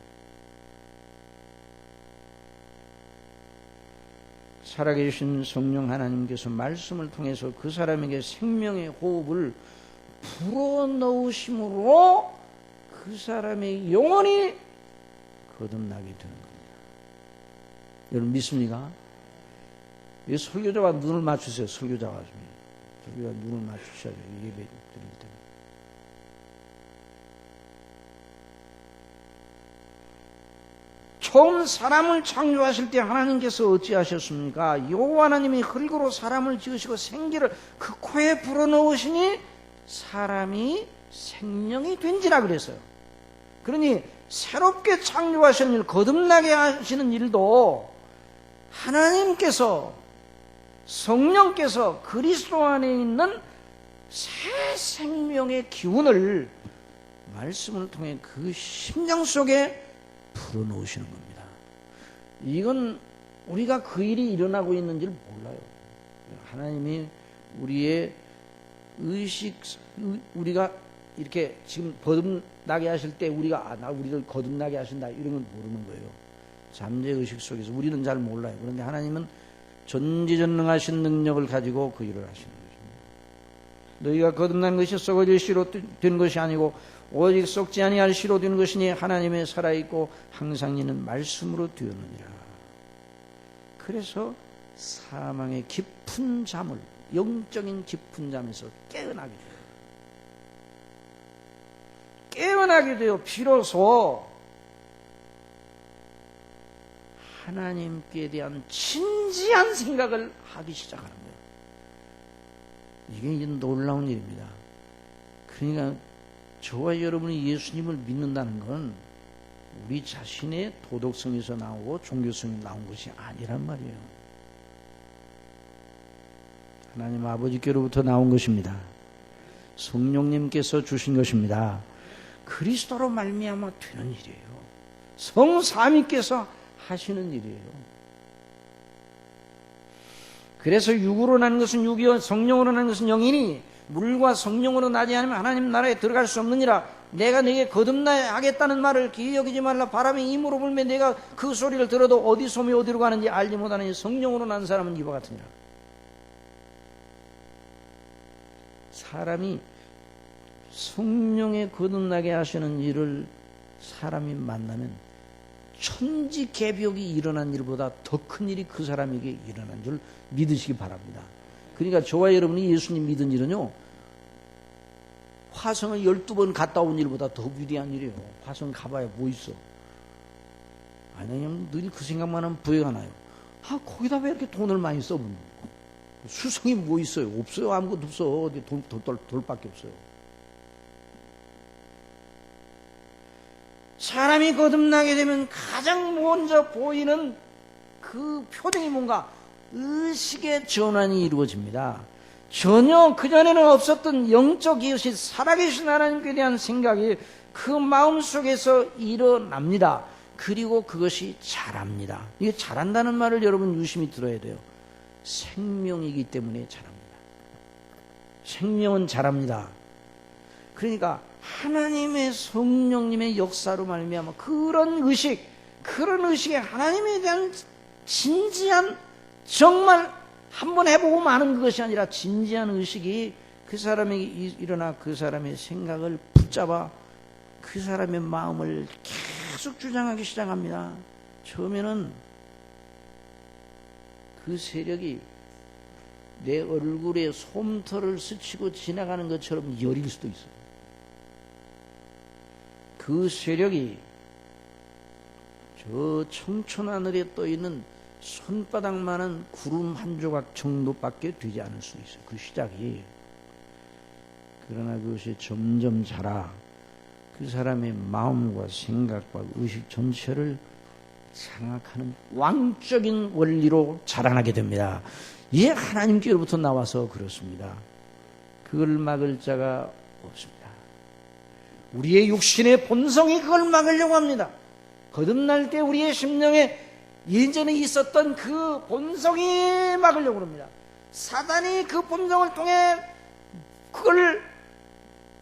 Speaker 1: 살아계신 성령 하나님께서 말씀을 통해서 그 사람에게 생명의 호흡을 불어넣으심으로 그 사람의 영혼이 거듭나게 되는 겁니다. 여러분 믿습니까? 이 설교자가 눈을 맞추세요. 설교자가 눈을 맞추셔야 돼요. 예배 드릴 때. 처음 사람을 창조하실 때 하나님께서 어찌하셨습니까? 여호와 하나님이 흙으로 사람을 지으시고 생기를 그 코에 불어넣으시니 사람이 생명이 된지라 그랬어요. 그러니 새롭게 창조하시는 일, 거듭나게 하시는 일도 하나님께서, 성령께서 그리스도 안에 있는 새 생명의 기운을 말씀을 통해 그 심령 속에 불어넣으시는 겁니다. 이건 우리가 그 일이 일어나고 있는지를 몰라요. 하나님이 우리의 의식, 우리가 이렇게 지금 거듭나게 하실 때 우리가 우리를 거듭나게 하신다 이런 건 모르는 거예요. 잠재의식 속에서 우리는 잘 몰라요. 그런데 하나님은 전지전능하신 능력을 가지고 그 일을 하시는 것입니다. 너희가 거듭난 것이 썩어질 씨로 된 것이 아니고 오직 썩지 아니할 씨로 된 것이니 하나님의 살아있고 항상 있는 말씀으로 되었느니라. 그래서 사망의 깊은 잠을, 영적인 깊은 잠에서 깨어나게 돼요. 깨어나게 되어 비로소 하나님께 대한 진지한 생각을 하기 시작하는 거예요. 이게 이제 놀라운 일입니다. 그러니까 저와 여러분이 예수님을 믿는다는 건 우리 자신의 도덕성에서 나오고 종교성이 나온 것이 아니란 말이에요. 하나님 아버지께로부터 나온 것입니다. 성령님께서 주신 것입니다. 그리스도로 말미암아 되는 일이에요. 성삼위께서 하시는 일이에요. 그래서 육으로 나는 것은 육이요 성령으로 나는 것은 영이니 물과 성령으로 나지 않으면 하나님 나라에 들어갈 수 없느니라. 내가 네게 거듭나야 하겠다는 말을 기이 여기지 말라. 바람이 임으로 불면 내가 그 소리를 들어도 어디 솜이 어디로 가는지 알지 못하느니 성령으로 난 사람은 이와 같으니라. 사람이 성령에 거듭나게 하시는 일을 사람이 만나면 천지개벽이 일어난 일보다 더 큰 일이 그 사람에게 일어난 줄 믿으시기 바랍니다. 그러니까 저와 여러분이 예수님 믿은 일은요, 화성을 12번 갔다 온 일보다 더 위대한 일이에요. 화성 가봐야 뭐 있어? 아니, 그냥 늘 그 생각만 하면 부해가 나요. 아, 거기다 왜 이렇게 돈을 많이 써보는 거야? 수성이 뭐 있어요? 없어요. 아무것도 없어. 어디 돌밖에 없어요. 사람이 거듭나게 되면 가장 먼저 보이는 그 표정이 뭔가 의식의 전환이 이루어집니다. 전혀 그전에는 없었던 영적 이웃이 살아계신 하나님께 대한 생각이 그 마음속에서 일어납니다. 그리고 그것이 자랍니다. 이게 자란다는 말을 여러분 유심히 들어야 돼요. 생명이기 때문에 자랍니다. 생명은 자랍니다. 그러니까 하나님의 성령님의 역사로 말미암아 그런 의식에 하나님에 대한 진지한, 정말 한번 해보고 마는 것이 아니라 진지한 의식이 그 사람에게 일어나 그 사람의 생각을 붙잡아 그 사람의 마음을 계속 주장하기 시작합니다. 처음에는 그 세력이 내 얼굴에 솜털을 스치고 지나가는 것처럼 여릴 수도 있어요. 그 세력이 저 청천하늘에 떠있는 손바닥만한 구름 한 조각 정도밖에 되지 않을 수 있어요. 그 시작이. 그러나 그것이 점점 자라 그 사람의 마음과 생각과 의식 전체를 장악하는 왕적인 원리로 자라나게 됩니다. 이게 하나님께로부터 나와서 그렇습니다. 그걸 막을 자가 없습니다. 우리의 육신의 본성이 그걸 막으려고 합니다. 거듭날 때 우리의 심령에 예전에 있었던 그 본성이 막으려고 합니다. 사단이 그 본성을 통해 그걸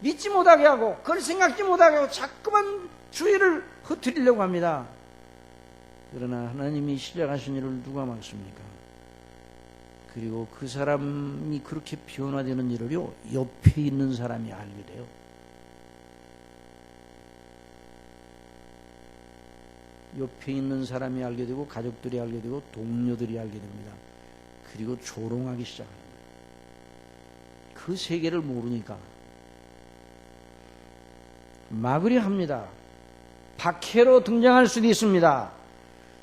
Speaker 1: 믿지 못하게 하고 그걸 생각지 못하게 하고 자꾸만 주의를 흐트리려고 합니다. 그러나 하나님이 시작하신 일을 누가 막습니까? 그리고 그 사람이 그렇게 변화되는 일을요, 옆에 있는 사람이 알게 돼요. 옆에 있는 사람이 알게 되고 가족들이 알게 되고 동료들이 알게 됩니다. 그리고 조롱하기 시작합니다. 그 세계를 모르니까 막으려 합니다. 박해로 등장할 수도 있습니다.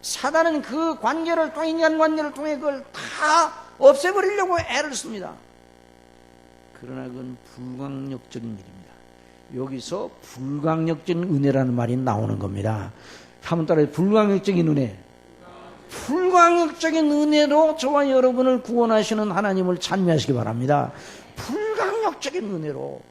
Speaker 1: 사단은 그 관계를 통해, 인간 관계를 통해 그걸 다 없애버리려고 애를 씁니다. 그러나 그건 불강력적인 일입니다. 여기서 불강력적인 은혜라는 말이 나오는 겁니다. 한번 따라해. 불강력적인 은혜. 불강력적인 은혜로 저와 여러분을 구원하시는 하나님을 찬미하시기 바랍니다. 불강력적인 은혜로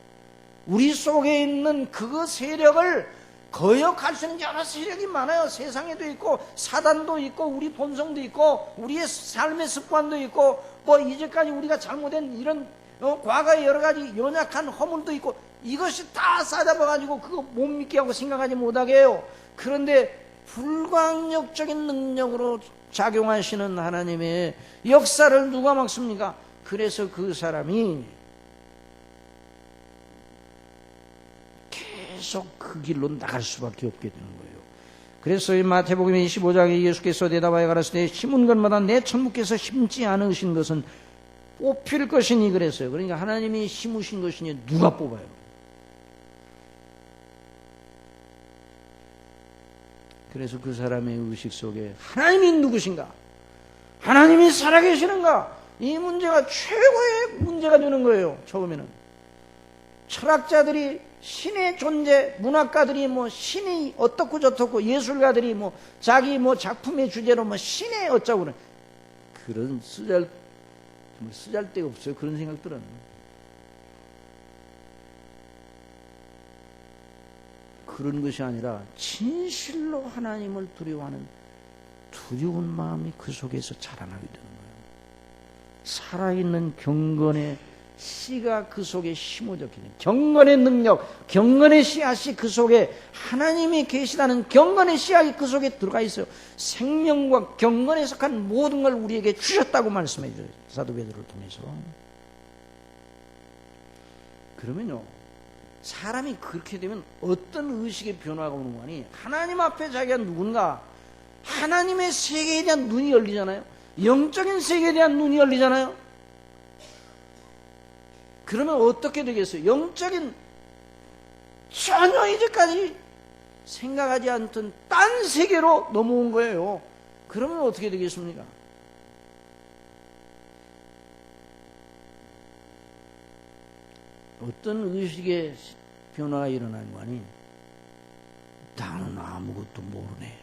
Speaker 1: 우리 속에 있는 그 세력을 거역할 수 있는 여러 세력이 많아요. 세상에도 있고 사단도 있고 우리 본성도 있고 우리의 삶의 습관도 있고 뭐 이제까지 우리가 잘못된 이런 과거의 여러 가지 연약한 허물도 있고 이것이 다 싸잡아가지고 그거 못 믿게 하고 생각하지 못하게 해요. 그런데 불광력적인 능력으로 작용하시는 하나님의 역사를 누가 막습니까? 그래서 그 사람이 계속 그 길로 나갈 수밖에 없게 되는 거예요. 그래서 이 마태복음 25장에 예수께서 대답하여 가라사대 심은 것마다 내 천부께서 심지 않으신 것은 뽑힐 것이니 그랬어요. 그러니까 하나님이 심으신 것이니 누가 뽑아요? 그래서 그 사람의 의식 속에 하나님이 누구신가? 하나님이 살아계시는가? 이 문제가 최고의 문제가 되는 거예요. 처음에는 철학자들이 신의 존재, 문학가들이 뭐 신이 어떻고 저떻고, 예술가들이 뭐 자기 뭐 작품의 주제로 뭐 신의 어쩌고 그런 쓰잘데가 없어요. 그런 생각들은. 그런 것이 아니라 진실로 하나님을 두려워하는 두려운 마음이 그 속에서 자라나게 되는 거예요. 살아있는 경건의 씨가 그 속에 심어져 있는 경건의 능력, 경건의 씨앗이 그 속에, 하나님이 계시다는 경건의 씨앗이 그 속에 들어가 있어요. 생명과 경건에 속한 모든 걸 우리에게 주셨다고 말씀해 줘요. 사도 베드로를 통해서. 그러면요, 사람이 그렇게 되면 어떤 의식의 변화가 오는 거니? 하나님 앞에 자기가 누군가, 하나님의 세계에 대한 눈이 열리잖아요. 영적인 세계에 대한 눈이 열리잖아요. 그러면 어떻게 되겠어요? 영적인, 전혀 이제까지 생각하지 않던 딴 세계로 넘어온 거예요. 그러면 어떻게 되겠습니까? 어떤 의식의 변화가 일어나는 거 아니? 나는 아무것도 모르네.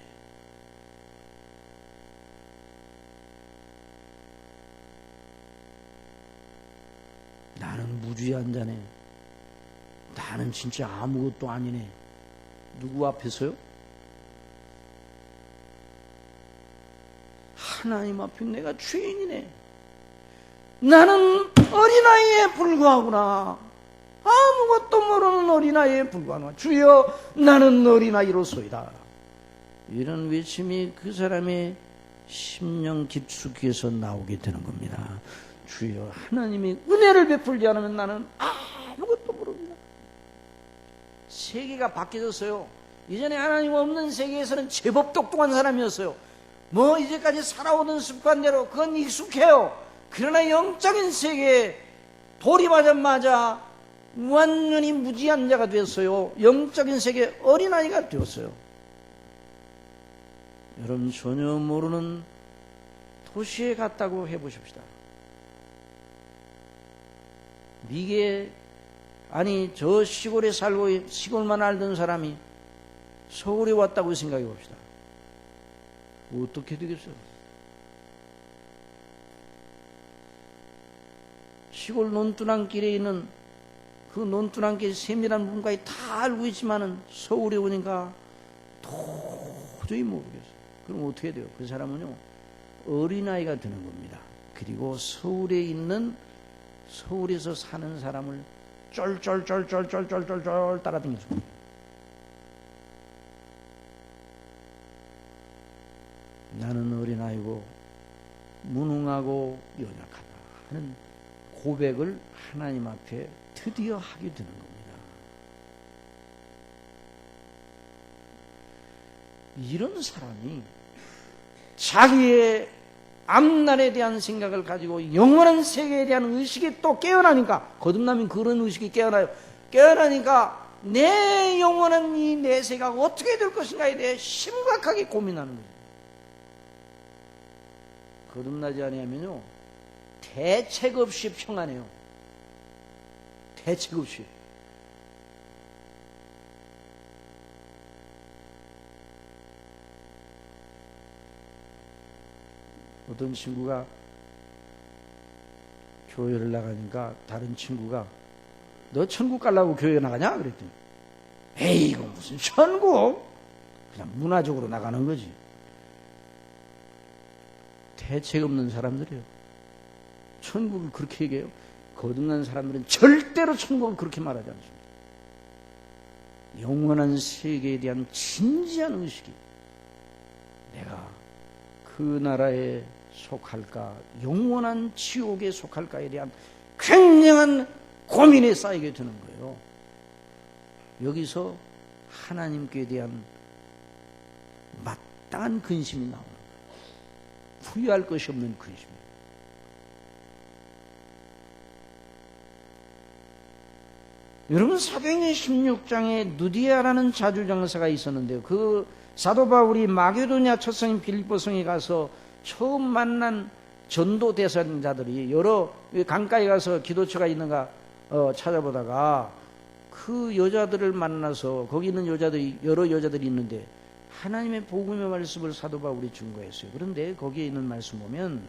Speaker 1: 나는 무주한 자네. 나는 진짜 아무것도 아니네. 누구 앞에서요? 하나님 앞에 내가 죄인이네. 나는 어린아이에 불과하구나. 아무것도 모르는 어린아이에 불과하구나. 주여, 나는 어린아이로소이다. 이런 외침이 그 사람의 심령 깊숙이에서 나오게 되는 겁니다. 주여, 하나님이 은혜를 베풀지 않으면 나는 아무것도 모릅니다. 세계가 바뀌어졌어요. 이전에 하나님 없는 세계에서는 제법 똑똑한 사람이었어요. 뭐 이제까지 살아오던 습관대로 그건 익숙해요. 그러나 영적인 세계에 돌입하자마자 완전히 무지한 자가 되었어요. 영적인 세계 어린아이가 되었어요. 여러분, 전혀 모르는 도시에 갔다고 해보십시다. 미개, 아니 저 시골에 살고 시골만 알던 사람이 서울에 왔다고 생각해 봅시다. 어떻게 되겠어요? 시골 논두렁길에 있는 그 논두렁길 세밀한 문까지 다 알고 있지만은 서울에 오니까 도저히 모르겠어요. 그럼 어떻게 돼요? 그 사람은요, 어린아이가 되는 겁니다. 그리고 서울에서 사는 사람을 쫄쫄쫄쫄쫄쫄쫄쫄 따라다니죠. 나는 어린아이고 무능하고 연약하다 하는 고백을 하나님 앞에 드디어 하게 되는 겁니다. 이런 사람이 자기의 앞날에 대한 생각을 가지고 영원한 세계에 대한 의식이 또 깨어나니까, 거듭나면 그런 의식이 깨어나요. 깨어나니까 내 영원한 이 내세가 어떻게 될 것인가에 대해 심각하게 고민하는 거예요. 거듭나지 아니하면요, 대책 없이 평안해요. 대책 없이. 어떤 친구가 교회를 나가니까 다른 친구가 너 천국 가려고 교회 나가냐? 그랬더니 에이, 이거 무슨 천국? 그냥 문화적으로 나가는 거지. 대책 없는 사람들이에요. 천국을 그렇게 얘기해요. 거듭난 사람들은 절대로 천국을 그렇게 말하지 않습니다. 영원한 세계에 대한 진지한 의식이, 내가 그 나라에 속할까, 영원한 지옥에 속할까에 대한 굉장한 고민에 쌓이게 되는 거예요. 여기서 하나님께 대한 마땅한 근심이 나오는 거예요. 후회할 것이 없는 근심. 여러분, 사도행전 16장에 누디아라는 자주장사가 있었는데요, 그 사도 바울이 마게도냐 첫 성인 빌립보 성에 가서 처음 만난 전도 대상자들이 여러 강가에 가서 기도처가 있는가 찾아보다가 그 여자들을 만나서 거기 있는 여자들이 여러 여자들이 있는데 하나님의 복음의 말씀을 사도 바울이 증거했어요. 그런데 거기에 있는 말씀 보면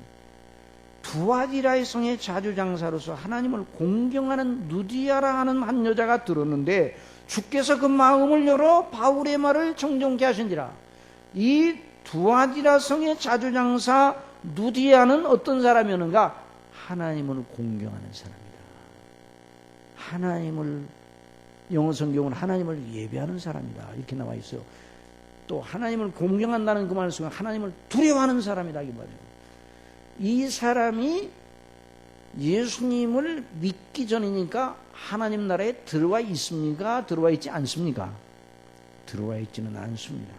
Speaker 1: 두아디라의 성의 자주장사로서 하나님을 공경하는 누디아라 하는 한 여자가 들었는데 주께서 그 마음을 열어 바울의 말을 정정케 하신지라. 이 두아디라 성의 자주장사 누디아는 어떤 사람이었는가? 하나님을 공경하는 사람이다. 하나님을, 영어 성경은 하나님을 예배하는 사람이다 이렇게 나와 있어요. 또 하나님을 공경한다는 그 말씀은 하나님을 두려워하는 사람이다 이 말이에요. 이 사람이 예수님을 믿기 전이니까 하나님 나라에 들어와 있습니까? 들어와 있지 않습니까? 들어와 있지는 않습니다.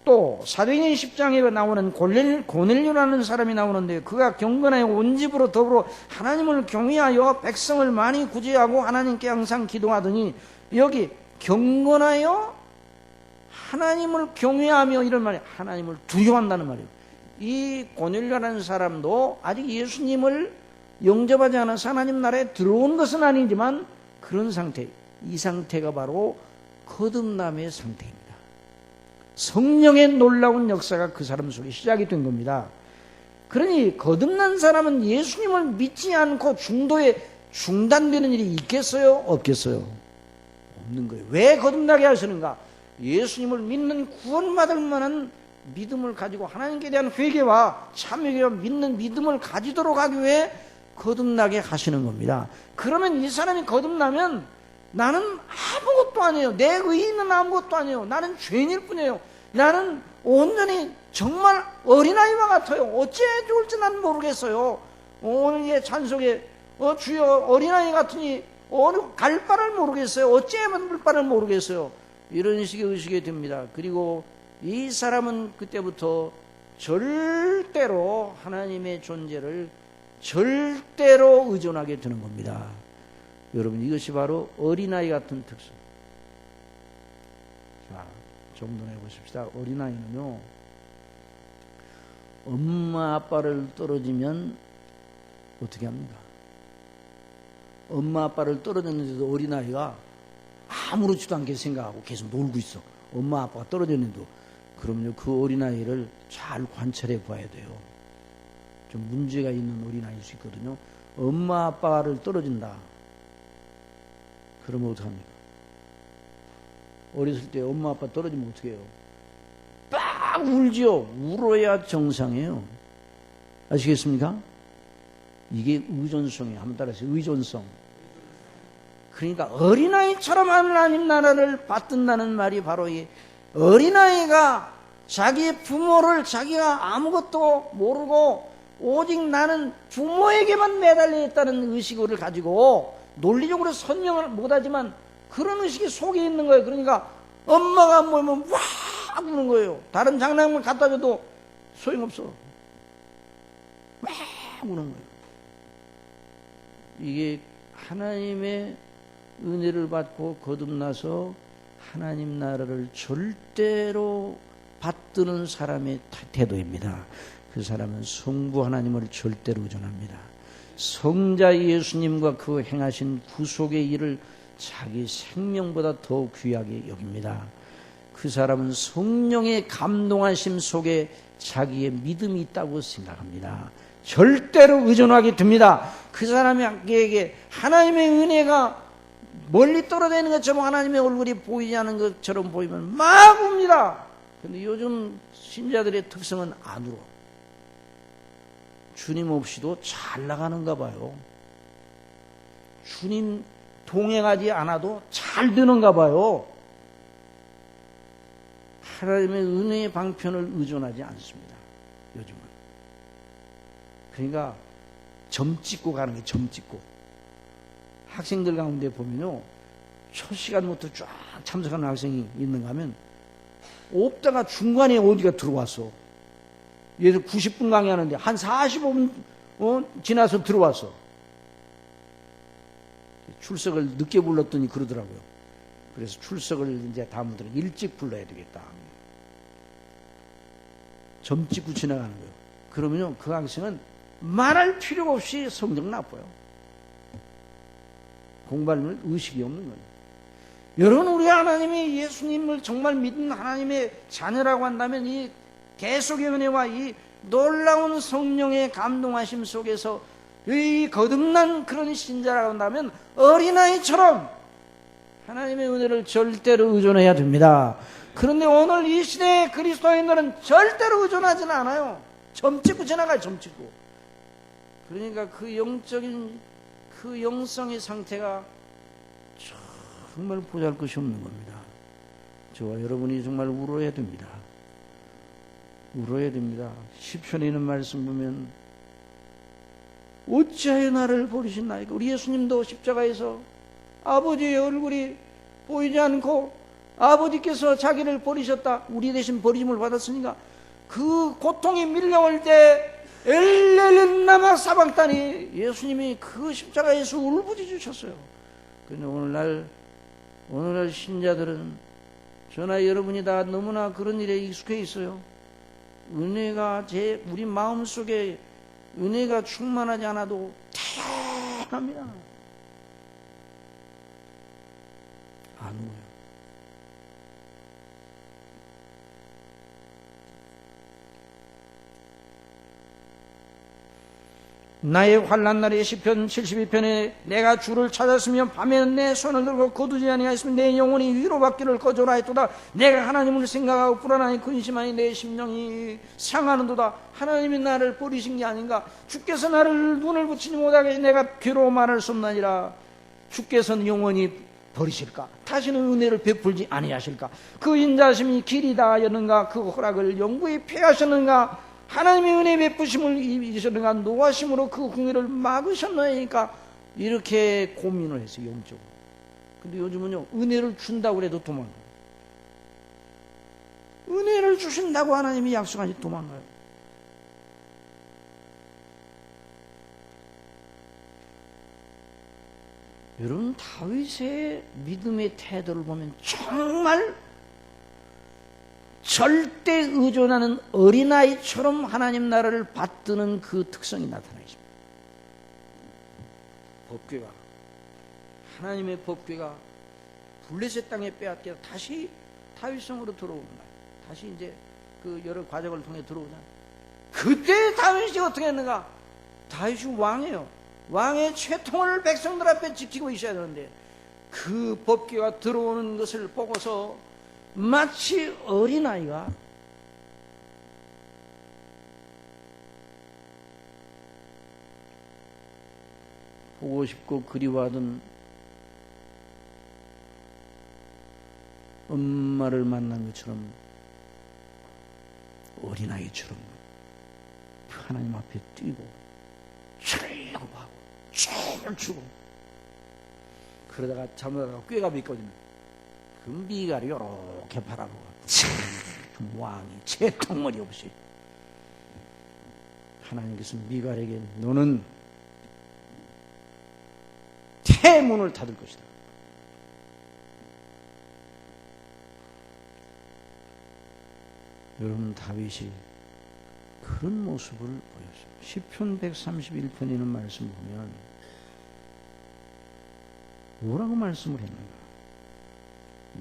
Speaker 1: 또 사도행전 10장에 나오는 고넬료라는 사람이 나오는데 그가 경건하여 온 집으로 더불어 하나님을 경외하여 백성을 많이 구제하고 하나님께 항상 기도하더니 여기 경건하여 하나님을 경외하며 이런 말이에요. 하나님을 두려워한다는 말이에요. 이 고넬료라는 사람도 아직 예수님을 영접하지 않아서 하나님 나라에 들어온 것은 아니지만 그런 상태, 이 상태가 바로 거듭남의 상태입니다. 성령의 놀라운 역사가 그 사람 속에 시작이 된 겁니다. 그러니 거듭난 사람은 예수님을 믿지 않고 중도에 중단되는 일이 있겠어요? 없겠어요? 없는 거예요. 왜 거듭나게 하시는가? 예수님을 믿는 구원받을 만한 믿음을 가지고 하나님께 대한 회개와 참회와 믿는 믿음을 가지도록 하기 위해 거듭나게 하시는 겁니다. 그러면 이 사람이 거듭나면 나는 아무것도 아니에요. 내 의의는 아무것도 아니에요. 나는 죄인일 뿐이에요. 나는 온전히 정말 어린아이와 같아요. 어찌해 좋을지 난 모르겠어요. 오늘의 찬송에 주여 어린아이 같으니 갈 바를 모르겠어요. 어찌하면 물 바를 모르겠어요. 이런 식의 의식이 듭니다. 그리고 이 사람은 그때부터 절대로 하나님의 존재를 절대로 의존하게 되는 겁니다. 여러분 이것이 바로 어린아이 같은 특성. 자, 좀 더 해보십시다. 어린아이는요 엄마 아빠를 떨어지면 어떻게 합니까? 엄마 아빠를 떨어졌는데도 어린아이가 아무렇지도 않게 생각하고 계속 놀고 있어. 엄마 아빠가 떨어졌는데도. 그럼요 그 어린아이를 잘 관찰해 봐야 돼요. 좀 문제가 있는 어린아이일 수 있거든요. 엄마 아빠를 떨어진다. 그러면 어떡합니까? 어렸을 때 엄마 아빠 떨어지면 어떻게 해요? 빡 울지요. 울어야 정상이에요. 아시겠습니까? 이게 의존성이에요. 한번 따라하세요. 의존성. 그러니까 어린아이처럼 하나님 나라를 받든다는 말이 바로 이 어린아이가 자기 부모를 자기가 아무것도 모르고 오직 나는 부모에게만 매달려 있다는 의식을 가지고 논리적으로 설명을 못하지만 그런 의식이 속에 있는 거예요. 그러니까 엄마가 모이면 와 우는 거예요. 다른 장난감을 갖다 줘도 소용없어. 와 우는 거예요. 이게 하나님의 은혜를 받고 거듭나서 하나님 나라를 절대로 받드는 사람의 태도입니다. 그 사람은 성부 하나님을 절대로 의존합니다. 성자 예수님과 그 행하신 구속의 일을 자기 생명보다 더 귀하게 여깁니다. 그 사람은 성령의 감동하심 속에 자기의 믿음이 있다고 생각합니다. 절대로 의존하게 됩니다. 그 사람에게 하나님의 은혜가 멀리 떨어져 있는 것처럼 하나님의 얼굴이 보이지 않는 것처럼 보이면 막 웁니다. 그런데 요즘 신자들의 특성은 안 울어. 주님 없이도 잘 나가는가 봐요. 주님 동행하지 않아도 잘 되는가 봐요. 하나님의 은혜의 방편을 의존하지 않습니다. 요즘은. 그러니까 점 찍고 가는 게 점 찍고. 학생들 가운데 보면요. 첫 시간부터 쫙 참석하는 학생이 있는가 하면 없다가 중간에 어디가 들어왔어. 예를 들어 90분 강의하는데 한 45분 지나서 들어왔어. 출석을 늦게 불렀더니 그러더라고요. 그래서 출석을 이제 다음부터는 일찍 불러야 되겠다. 점 찍고 지나가는 거예요. 그러면요, 그 학생은 말할 필요가 없이 성적 나빠요. 공부할 의식이 없는 거예요. 여러분, 우리 하나님이 예수님을 정말 믿는 하나님의 자녀라고 한다면 이 계속의 은혜와 이 놀라운 성령의 감동하심 속에서 이 거듭난 그런 신자라고 한다면 어린아이처럼 하나님의 은혜를 절대로 의존해야 됩니다. 그런데 오늘 이 시대의 그리스도인들은 절대로 의존하지는 않아요. 점 찍고 지나가요. 점 찍고. 그러니까 그 영적인 그 영성의 상태가 정말 보잘것이 없는 겁니다. 저와 여러분이 정말 울어야 됩니다. 울어야 됩니다. 시편에 있는 말씀 보면 어찌하여 나를 버리셨나이까. 우리 예수님도 십자가에서 아버지의 얼굴이 보이지 않고 아버지께서 자기를 버리셨다. 우리 대신 버림을 받았으니까 그 고통이 밀려올 때 엘렐렌나마 사방다니 예수님이 그 십자가에서 울부짖으셨어요. 그런데 오늘날 신자들은 저나 여러분이 다 너무나 그런 일에 익숙해 있어요. 은혜가 우리 마음속에 은혜가 충만하지 않아도 태연합니다. 안 울어요. 나의 환난 날에 시편 72편에 내가 주를 찾았으면 밤에는 내 손을 들고 거두지 아니하였으면 내 영혼이 위로받기를 거절하였도다. 내가 하나님을 생각하고 불안하니 근심하니 내 심령이 상하는도다. 하나님이 나를 버리신 게 아닌가. 주께서 나를 눈을 붙이지 못하게 내가 괴로워 말할 수 없나니라. 주께서는 영원히 버리실까? 다시는 은혜를 베풀지 아니하실까? 그 인자심이 길이 닿았는가? 그 허락을 영구히 폐하셨는가? 하나님의 은혜 베푸심을 입으셨는가? 노하심으로 그 궁예를 막으셨나이까? 이렇게 고민을 했어요. 영적으로. 근데 요즘은요, 은혜를 준다고 해도 도망가요. 은혜를 주신다고 하나님이 약속하지 도망가요. 여러분, 다윗의 믿음의 태도를 보면 정말 절대 의존하는 어린아이처럼 하나님 나라를 받드는 그 특성이 나타나 있습니다. 법궤가, 하나님의 법궤가 블레셋 땅에 빼앗겨 다시 다윗성으로 들어오는 날, 다시 이제 그 여러 과정을 통해 들어오잖아요. 그때 다윗이 어떻게 했는가? 다윗이 왕이에요. 왕의 채통을 백성들 앞에 지키고 있어야 되는데 그 법궤가 들어오는 것을 보고서 마치 어린아이가 보고 싶고 그리워하던 엄마를 만난 것처럼 어린아이처럼 하나님 앞에 뛰고 즐거워하고 춤을 추고 그러다가 잠자다가 꾀가 있거든요. 그 미갈이 요렇게 바라보고 왕이 채통머리 없이 하나님께서 미갈에게 너는 태문을 닫을 것이다. 여러분, 다윗이 그런 모습을 보였어요. 시편 131편에 있는 말씀 보면 뭐라고 말씀을 했는가?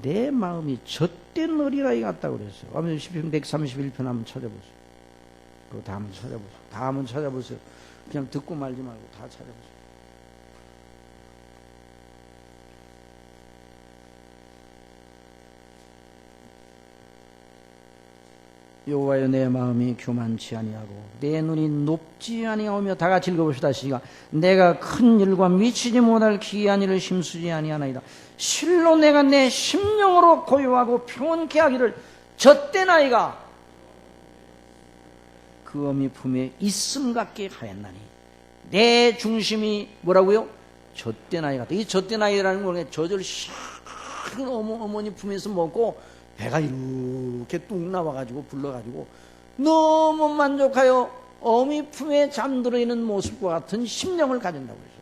Speaker 1: 내 마음이 젖된 어린아이 같다고 그랬어요. 아무튼 시편 131편 한번 찾아보세요. 그거 다 한번 찾아보세요. 다 한번 찾아보세요. 그냥 듣고 말지 말고 다 찾아보세요. 여호와여, 내 마음이 교만치 아니하고 내 눈이 높지 아니하오며 다 같이 읽어봅시다. 시작. 내가 큰 일과 미치지 못할 기이한 일을 힘쓰지 아니하나이다. 실로 내가 내 심령으로 고요하고 평온케 하기를 젖된 아이가 그 어미 품에 있음 같게 하였나니 내 중심이 뭐라고요? 젖된 아이 같다. 이 젖된 아이라는 건 젖을 샥 어머니 품에서 먹고 배가 이렇게 뚝 나와가지고 불러가지고 너무 만족하여 어미 품에 잠들어 있는 모습과 같은 심령을 가진다고 했어요.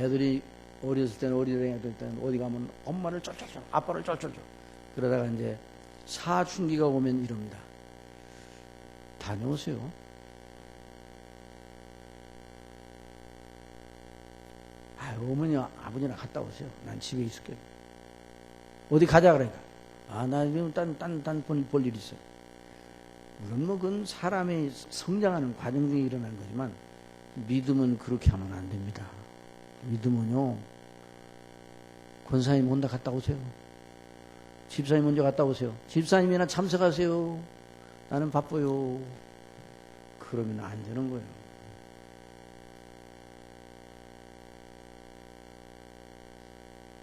Speaker 1: 애들이 어렸을 때는 어린애들 때는 어디 가면 엄마를 쫄쫄쫄, 아빠를 쫄쫄쫄. 그러다가 이제 사춘기가 오면 이럽니다. 다녀오세요. 어머니, 아버지랑 갔다 오세요. 난 집에 있을게요. 어디 가자 그러니까. 나 지금 딴 볼 일 있어요. 물론 뭐 그건 사람의 성장하는 과정 중에 일어나는 거지만 믿음은 그렇게 하면 안 됩니다. 믿음은요, 권사님 혼자 갔다 오세요. 집사님 먼저 갔다 오세요. 집사님이나 참석하세요. 나는 바빠요. 그러면 안 되는 거예요.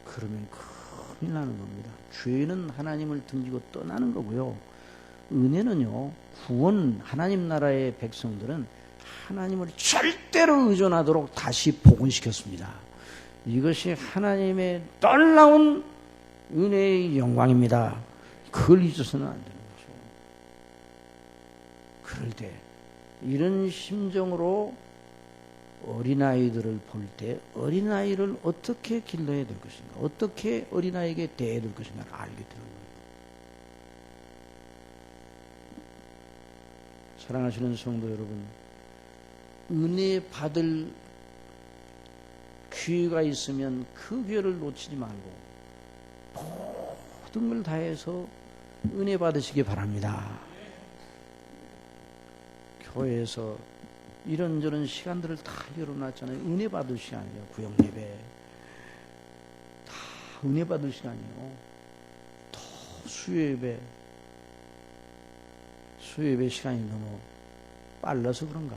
Speaker 1: 그러면 큰일 나는 겁니다. 죄는 하나님을 등지고 떠나는 거고요. 은혜는요, 구원, 하나님 나라의 백성들은 하나님을 절대로 의존하도록 다시 복원시켰습니다. 이것이 하나님의 놀라운 은혜의 영광입니다. 그걸 잊어서는 안 되는 거죠. 그럴 때 이런 심정으로 어린아이들을 볼 때 어린아이를 어떻게 길러야 될 것인가, 어떻게 어린아이에게 대해야 될 것인가를 알게 되는 거예요. 사랑하시는 성도 여러분, 은혜 받을 기회가 있으면 그 기회를 놓치지 말고 모든 걸 다해서 은혜 받으시기 바랍니다. 교회에서 이런저런 시간들을 다 열어놨잖아요. 은혜 받을 시간이에요. 구역예배 다 은혜 받을 시간이에요. 또 수요예배 시간이 너무 빨라서 그런가.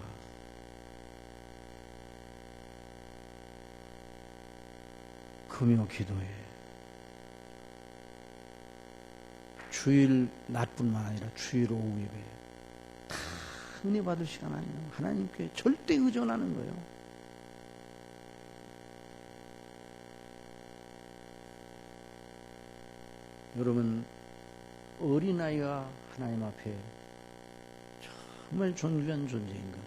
Speaker 1: 금요 기도회 주일 낮뿐만 아니라 주일 오후 예배 다 은혜 받을 시간 아니에요. 하나님께 절대 의존하는 거예요. 여러분, 어린아이가 하나님 앞에 정말 존귀한 존재인가.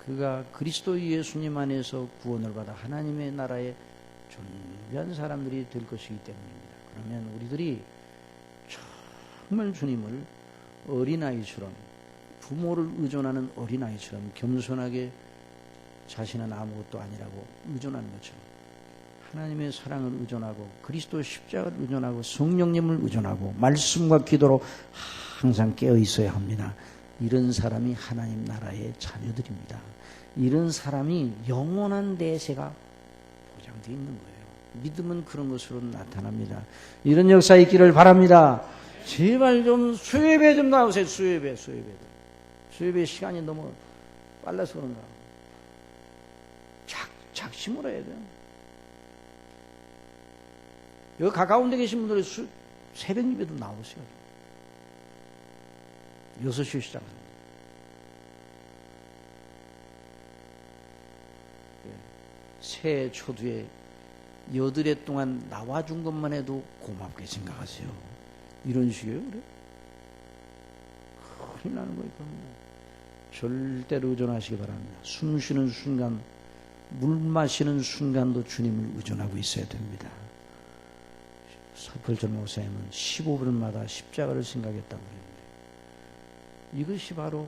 Speaker 1: 그가 그리스도 예수님 안에서 구원을 받아 하나님의 나라에 존귀한 사람들이 될 것이기 때문입니다. 그러면 우리들이 정말 주님을 어린아이처럼, 부모를 의존하는 어린아이처럼 겸손하게 자신은 아무것도 아니라고 의존하는 것처럼 하나님의 사랑을 의존하고 그리스도 십자가를 의존하고 성령님을 의존하고 말씀과 기도로 항상 깨어 있어야 합니다. 이런 사람이 하나님 나라의 자녀들입니다. 이런 사람이 영원한 내세가 보장되어 있는 거예요. 믿음은 그런 것으로 나타납니다. 이런 역사 있기를 바랍니다. 제발 좀 수요예배 좀 나오세요. 수요예배 시간이 너무 빨라서 그런가. 작심으로 해야 돼요. 여기 가까운 데 계신 분들은 새벽 예배도 나오세요. 6시에 시작합니다. 새해 초두에 8해 동안 나와준 것만 해도 고맙게 생각하세요. 이런 식이에요, 그래? 큰일 나는 거예요. 절대로 의존하시기 바랍니다. 숨 쉬는 순간, 물 마시는 순간도 주님을 의존하고 있어야 됩니다. 서펄전 목사님은 15분마다 십자가를 생각했다고 그랬는데 이것이 바로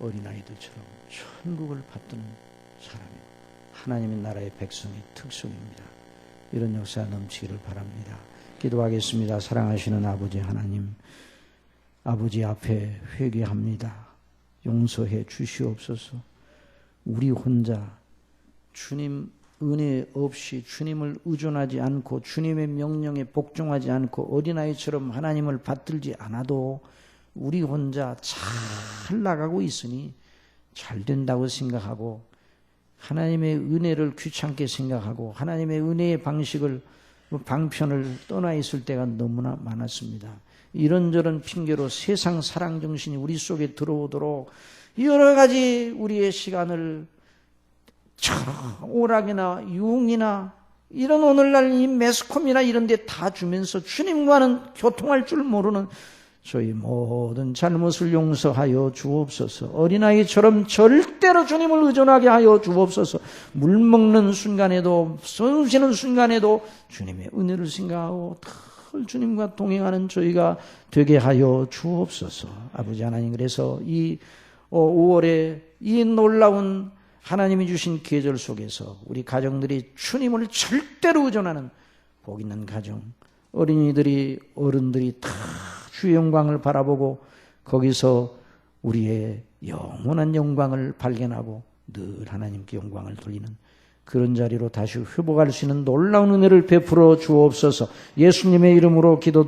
Speaker 1: 어린아이들처럼 천국을 받드는 사람이고 하나님의 나라의 백성의 특성입니다. 이런 역사 넘치기를 바랍니다. 기도하겠습니다. 사랑하시는 아버지 하나님, 아버지 앞에 회개합니다. 용서해 주시옵소서. 우리 혼자 주님 은혜 없이 주님을 의존하지 않고 주님의 명령에 복종하지 않고 어린아이처럼 하나님을 받들지 않아도 우리 혼자 잘 나가고 있으니 잘 된다고 생각하고 하나님의 은혜를 귀찮게 생각하고 하나님의 은혜의 방식을 방편을 떠나 있을 때가 너무나 많았습니다. 이런저런 핑계로 세상 사랑 정신이 우리 속에 들어오도록 여러 가지 우리의 시간을 오락이나 유흥이나 이런 오늘날 이 매스컴이나 이런 데 다 주면서 주님과는 교통할 줄 모르는 저희 모든 잘못을 용서하여 주옵소서. 어린아이처럼 절대로 주님을 의존하게 하여 주옵소서. 물 먹는 순간에도, 숨 쉬는 순간에도 주님의 은혜를 생각하고 늘 주님과 동행하는 저희가 되게 하여 주옵소서. 아버지 하나님, 그래서 이 5월에 이 놀라운 하나님이 주신 계절 속에서 우리 가정들이 주님을 절대로 의존하는 복 있는 가정, 어린이들이, 어른들이 다 주의 영광을 바라보고 거기서 우리의 영원한 영광을 발견하고 늘 하나님께 영광을 돌리는 그런 자리로 다시 회복할 수 있는 놀라운 은혜를 베풀어 주옵소서. 예수님의 이름으로 기도